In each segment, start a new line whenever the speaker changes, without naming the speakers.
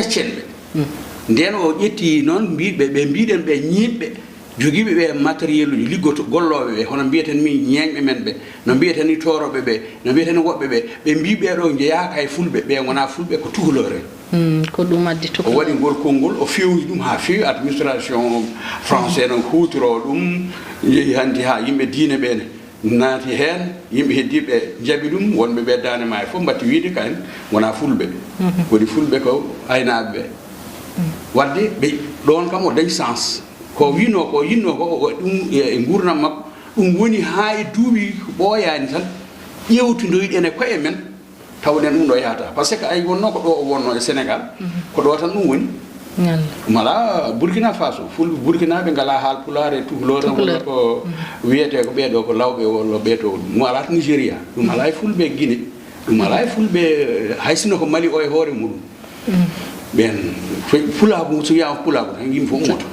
peccelɓe nden o ƴetti noon mbiɓe ɓe mbiɗen ɓe ñiɓɓe jogiiɓe ɓe matériel uji liggoto gollooɓe ɓe hono mbiyeten min ñeeñɓe men ɓe no mbiyeten ni toroɓe ɓe no mbiyeten ni woɓɓe ɓe ɓe mbi ɓeeɗo jeyaaka e fulɓe ɓe wona fulɓe ko tukulore
ko ɗum addi
o waɗi ngol konngol o fewni ɗum ha fewi administration français no hutoro ɗum yeehi hanti ha yimɓe diine ɓene naati heen yimɓe heddiɓe jaɓi ɗum wonɓe ɓe dane ma e fof mbatti wiide kayen wona fulɓe woni fulɓe ko aynaaɓe ɓe wadde ɓe ɗon kam o dañi sens ko wino ko yinno ko ɗum e gurdam makko ɗum woni ha e duuɓi ɓooyani tan ƴewtidoyiɗen e koye men tawɗen ɗum ɗo yahata par ce que ay wonno ko ɗo o wonno e sénégal ko ɗo tan ɗum woni mala burkina faso fulɓe burkinaɓe ngala haal pulaar e tuhlore walla ko wiyete ko ɓeeɗo ko lawɓe walla ɓeeto ɗum ala to nigéria ɗum ala e fulɓe guiné ɗum ala e fulɓe haysino ko mali o e hoore muɗum ɓen pulago so wiyama pulago tan yimɓe fof ummoto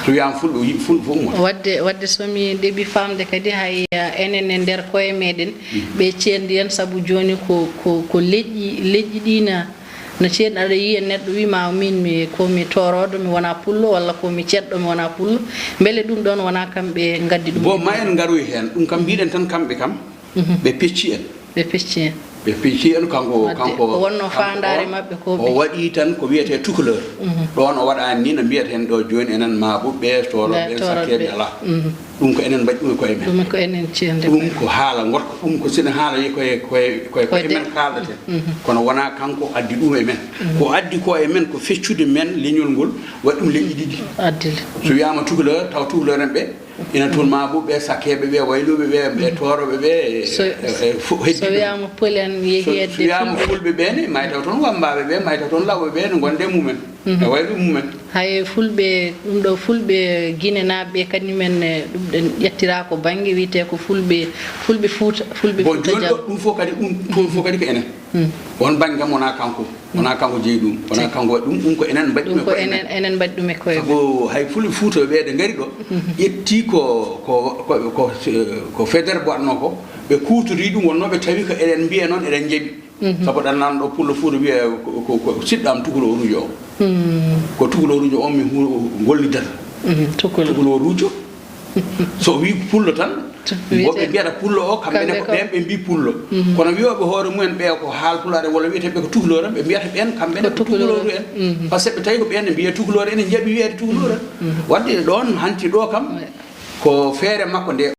so wiyama fulɓe yimɓe fulɓe fof ummoto
wadde somi ɗeɓi famde kadi hay enen e nder koye meɗen ɓe cendi en saabu joni ko leƴƴi ɗina no ceeɗi aɗa yiya neɗɗo wima min komi toroɗo mi wona pullo walla komi ceɗɗo mi wona pullo beele ɗum ɗon wona kamɓe gaddi ɗum
bon ma en garoy hen ɗum kam mbiɗen tan kamɓe kam ɓe pecci en
ɓe pecci en
ɓe pecci en kanko
wonno fandare mabɓe ko
o waɗi tan ko wiyete tukuleur ɗon o waɗani ni no mbiyeten ɗo joni enen maɓuɓɓe toroɓe sakkeɓe ala ɗum ko enen mbaɗi ɗum e koye men
ɗum ko enen cende
ɗum ko haala gorko ɗum ko sina haala yi koye men kaldaten kono wona kanko addi ɗum e men ko addi ko e men ko feccude men leñol ngol waɗi ɗum leƴƴi ɗiɗi addile so wiyama tukuleur taw tukuleur en ɓe ina toon maɓuɓe sakkeɓe ɓe wayluɓe ɓe toroɓe ɓe
so wiyama pulen yeehede
so wiyama fulɓe ɓene may taw toon wambaɓe ɓe may taw toon lawɓe ɓe ne gonde mumen e waylu mumen
hay fulɓe ɗum ɗo fulɓe guine naɓeɓe kañumen ɗum ɗen ƴettira ko banggue wiyete ko fulɓe fuuta
bon joni ɗo ɗum fof kadi ɗum toon fof kadi ko enen on banggue kam wona kanko jeeyi ɗum wona kanko waɗi ɗum ko enen mbaɗi ɗum
ko enen mbaɗi ɗum e koye
sabu hay fulɓe fuuta ɓe ɗe gaari ɗo ƴetti ko fédére waɗno ko ɓe kutori ɗum wonnoɓe tawi ko eɗen mbiya noon eɗen jeeɓi sabu ɗannano ɗo pullo fuuta wiya ko siɗɗam tukuloruji o ko tukuloruji on mi gollidata tukulorujo so wi pullo tan woɓɓe mbiyata pullo o kamɓene ko ɓen ɓe mbi pullo kono wiyoɓe hoore mumen ɓe ko haal pulare walla wiyeteɓe ko tukulore en ɓe mbiyata ɓen kamɓene ko tukuloru en par ce que ɓe tawi ko ɓen mbiye tukulore ene jaɓi wiyede tukulore en wadde ɗon hanti ɗo kam ko feere makko nde